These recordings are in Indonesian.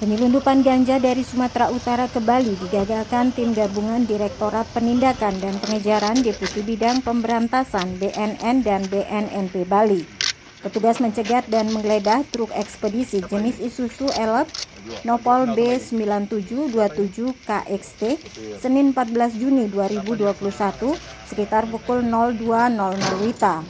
Penyelundupan ganja dari Sumatera Utara ke Bali digagalkan tim gabungan Direktorat Penindakan dan Pengejaran Deputi Bidang Pemberantasan BNN dan BNNP Bali. Petugas mencegat dan menggeledah truk ekspedisi jenis Isuzu Elf Nopol B9727 KXT Senin 14 Juni 2021 sekitar pukul 02.00 WITA.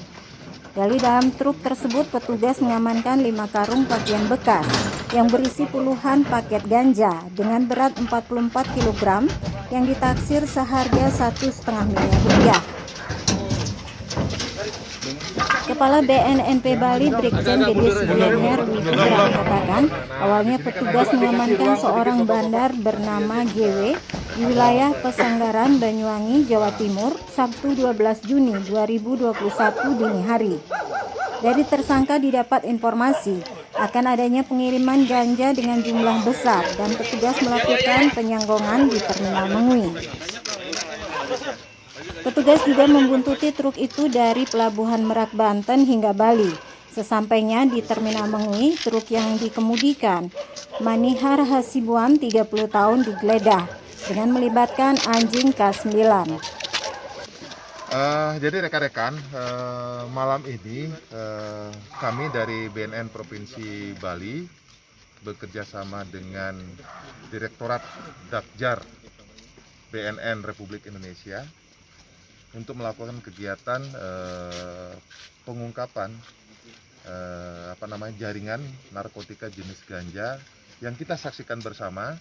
Dari dalam truk tersebut, petugas mengamankan 5 karung pakaian bekas yang berisi puluhan paket ganja dengan berat 44 kg yang ditaksir seharga Rp1,5 miliar. Kepala BNNP Bali Brigjen Dede Sugianyar Dwi Putra mengatakan, awalnya petugas mengamankan seorang bandar bernama GW di wilayah Pesanggaran, Banyuwangi, Jawa Timur, Sabtu 12 Juni 2021 dini hari. Dari tersangka didapat informasi akan adanya pengiriman ganja dengan jumlah besar dan petugas melakukan penyanggongan di Terminal Mengui. Petugas juga membuntuti truk itu dari Pelabuhan Merak, Banten hingga Bali. Sesampainya di Terminal Mengui, truk yang dikemudikan Manihar Hasibuan 30 tahun digeledah dengan melibatkan anjing K9. Jadi rekan-rekan, malam ini kami dari BNN Provinsi Bali bekerja sama dengan Direktorat Dakjar BNN Republik Indonesia untuk melakukan kegiatan pengungkapan jaringan narkotika jenis ganja yang kita saksikan bersama.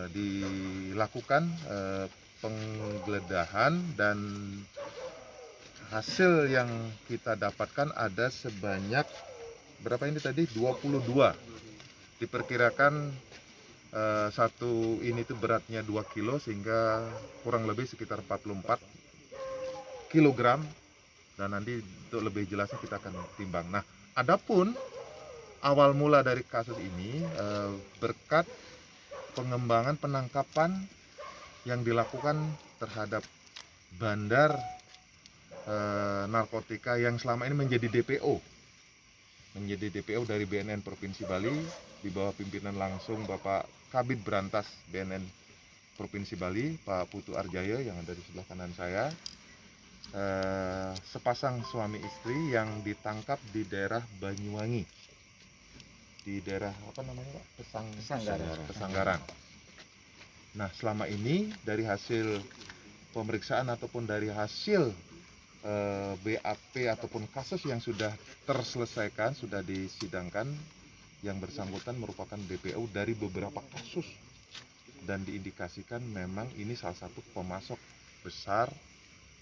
Dilakukan penggeledahan dan hasil yang kita dapatkan ada sebanyak berapa ini tadi 22. Diperkirakan satu ini tuh beratnya 2 kilo sehingga kurang lebih sekitar 44 kilogram, dan nanti untuk lebih jelasnya kita akan timbang. Nah, adapun awal mula dari kasus ini berkat pengembangan penangkapan yang dilakukan terhadap bandar narkotika yang selama ini menjadi DPO dari BNN Provinsi Bali di bawah pimpinan langsung Bapak Kabid Berantas BNN Provinsi Bali, Pak Putu Arjaya yang ada di sebelah kanan saya. Sepasang suami istri yang ditangkap di daerah Banyuwangi, di daerah Pesanggaran. Nah, selama ini dari hasil pemeriksaan ataupun dari hasil BAP ataupun kasus yang sudah terselesaikan, sudah disidangkan, yang bersangkutan merupakan DPO dari beberapa kasus dan diindikasikan memang ini salah satu pemasok besar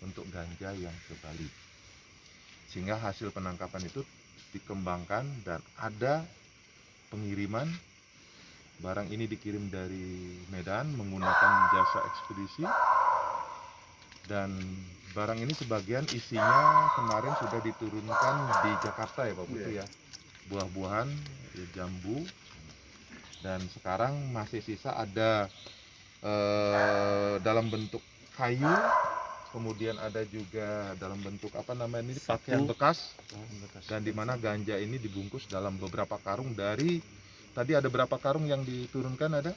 untuk ganja yang ke Bali. Sehingga hasil penangkapan itu dikembangkan dan ada pengiriman. Barang ini dikirim dari Medan menggunakan jasa ekspedisi, dan barang ini sebagian isinya kemarin sudah diturunkan di Jakarta ya Pak Putu ya, buah-buahan, jambu, dan sekarang masih sisa ada dalam bentuk kayu, kemudian ada juga dalam bentuk pakaian bekas, dan di mana ganja ini dibungkus dalam beberapa karung. Dari tadi ada berapa karung yang diturunkan? Ada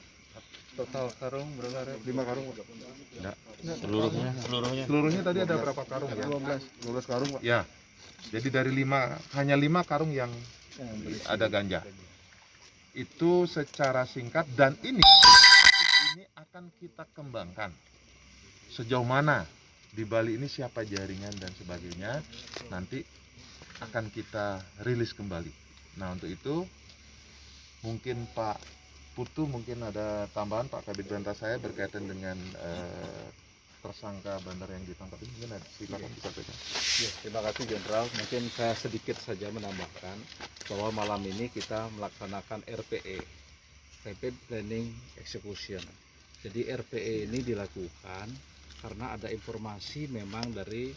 total karung berapa? 5 karung. Enggak. Seluruhnya Tadi ada berapa karung ya? 12 karung Pak. Ya. Jadi dari hanya 5 karung yang ada ganja. Itu secara singkat, dan ini akan kita kembangkan. Sejauh mana di Bali ini, siapa jaringan dan sebagainya, nanti akan kita rilis kembali. Nah, untuk itu mungkin Pak Putu mungkin ada tambahan, Pak Kabid Berantas saya berkaitan dengan tersangka bandar yang ditangkap ini. Mungkin silakan disampaikan. Ya, terima kasih Jenderal. Mungkin saya sedikit saja menambahkan bahwa malam ini kita melaksanakan RPE, Rapid Planning Execution. Jadi RPE ini dilakukan karena ada informasi memang dari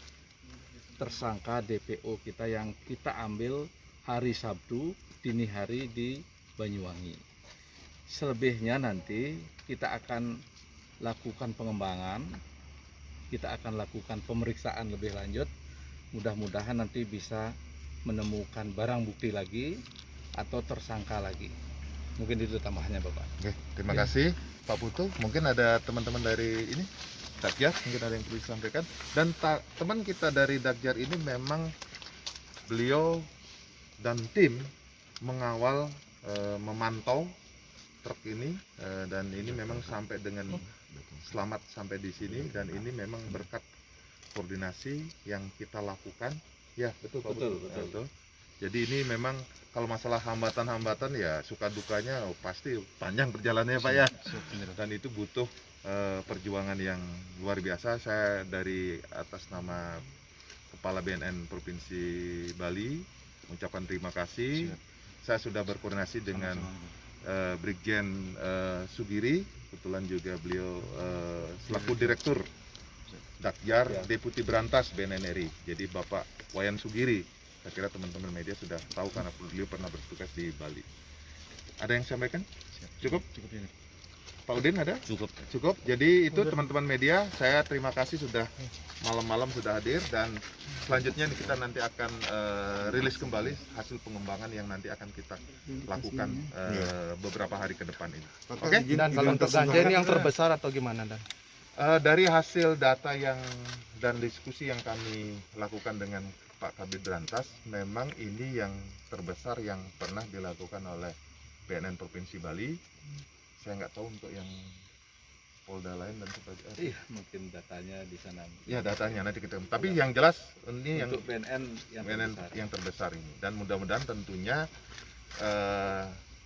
tersangka DPO kita yang kita ambil hari Sabtu dini hari di Banyuwangi. Selebihnya nanti kita akan lakukan pengembangan, kita akan lakukan pemeriksaan lebih lanjut. Mudah-mudahan nanti bisa menemukan barang bukti lagi atau tersangka lagi. Mungkin itu tambahannya Bapak. Oke, terima kasih Pak Putu. Mungkin ada teman-teman dari ini Dakjar, mungkin ada yang perlu disampaikan. Dan teman kita dari Dakjar ini memang beliau dan tim mengawal memantau truk ini dan ini memang sampai dengan selamat sampai di sini, dan ini memang berkat koordinasi yang kita lakukan. Ya, betul Pak Putu. Betul. Jadi ini memang kalau masalah hambatan-hambatan ya suka dukanya pasti panjang perjalanannya Pak ya. Dan itu butuh perjuangan yang luar biasa. Saya dari atas nama Kepala BNN Provinsi Bali mengucapkan terima kasih. Saya sudah berkoordinasi dengan Brigjen Sugiri, kebetulan juga beliau selaku Direktur Dakjar Deputi Berantas BNN RI. Jadi Bapak Wayan Sugiri, saya kira teman-teman media sudah tahu karena beliau pernah bertugas di Bali. Ada yang sampaikan? Cukup? Cukup ini. Pak Udin ada? Cukup. Cukup. Jadi itu teman-teman media, saya terima kasih sudah malam-malam sudah hadir, dan selanjutnya kita nanti akan rilis kembali hasil pengembangan yang nanti akan kita lakukan beberapa hari ke depan ini. Oke? Dan kalau untuk ganja ini yang terbesar atau gimana, Dan? Dari hasil data dan diskusi yang kami lakukan dengan Pak Kabid Berantas, memang ini yang terbesar yang pernah dilakukan oleh BNN Provinsi Bali. Saya nggak tahu untuk yang Polda lain dan sebagainya. Iya, mungkin datanya di sana. Ya, datanya nanti kita. Tapi yang jelas ini untuk yang BNN yang terbesar ini. Dan mudah-mudahan tentunya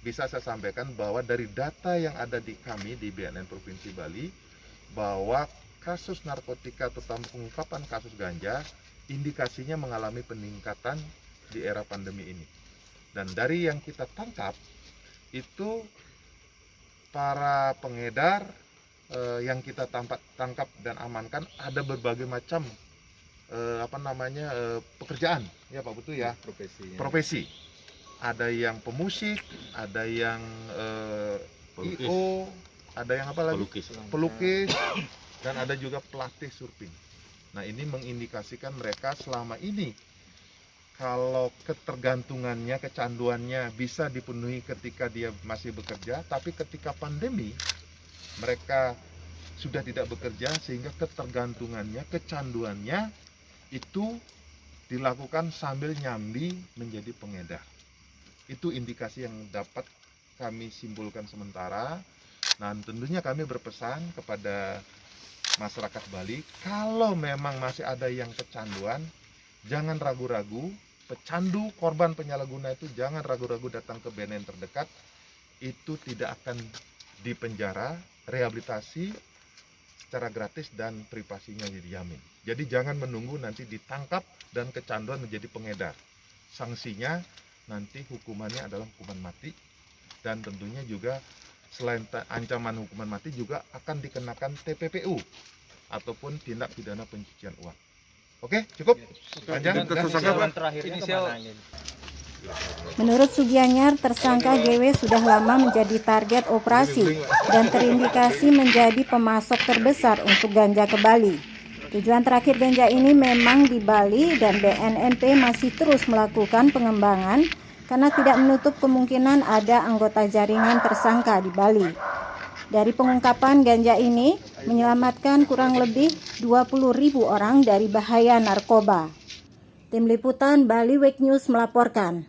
bisa saya sampaikan bahwa dari data yang ada di kami di BNN Provinsi Bali, bahwa kasus narkotika terutama pengungkapan kasus ganja indikasinya mengalami peningkatan di era pandemi ini. Dan dari yang kita tangkap itu para pengedar yang kita tangkap dan amankan ada berbagai macam pekerjaan ya Pak Putu ya, profesi. Ada yang pemusik, ada yang IO, ada yang apa lagi? Pelukis, dan ada juga pelatih surfing. Nah, ini mengindikasikan mereka selama ini kalau ketergantungannya, kecanduannya bisa dipenuhi ketika dia masih bekerja, tapi ketika pandemi mereka sudah tidak bekerja sehingga ketergantungannya, kecanduannya itu dilakukan sambil nyambi menjadi pengedar. Itu indikasi yang dapat kami simpulkan sementara. Nah, tentunya kami berpesan kepada masyarakat Bali, kalau memang masih ada yang kecanduan, jangan ragu-ragu. Pecandu, korban penyalahguna itu jangan ragu-ragu datang ke BNN terdekat. Itu tidak akan dipenjara, rehabilitasi secara gratis dan privasinya dijamin. Jadi jangan menunggu nanti ditangkap dan kecanduan menjadi pengedar. Sanksinya nanti hukumannya adalah hukuman mati, dan tentunya juga selain ancaman hukuman mati juga akan dikenakan TPPU ataupun tindak pidana pencucian uang. Oke, cukup? Panjang? Menurut Sugianyar, tersangka GW sudah lama menjadi target operasi dan terindikasi menjadi pemasok terbesar untuk ganja ke Bali. Tujuan terakhir ganja ini memang di Bali, dan BNNP masih terus melakukan pengembangan karena tidak menutup kemungkinan ada anggota jaringan tersangka di Bali. Dari pengungkapan ganja ini menyelamatkan kurang lebih 20.000 orang dari bahaya narkoba. Tim Liputan Bali Week News melaporkan.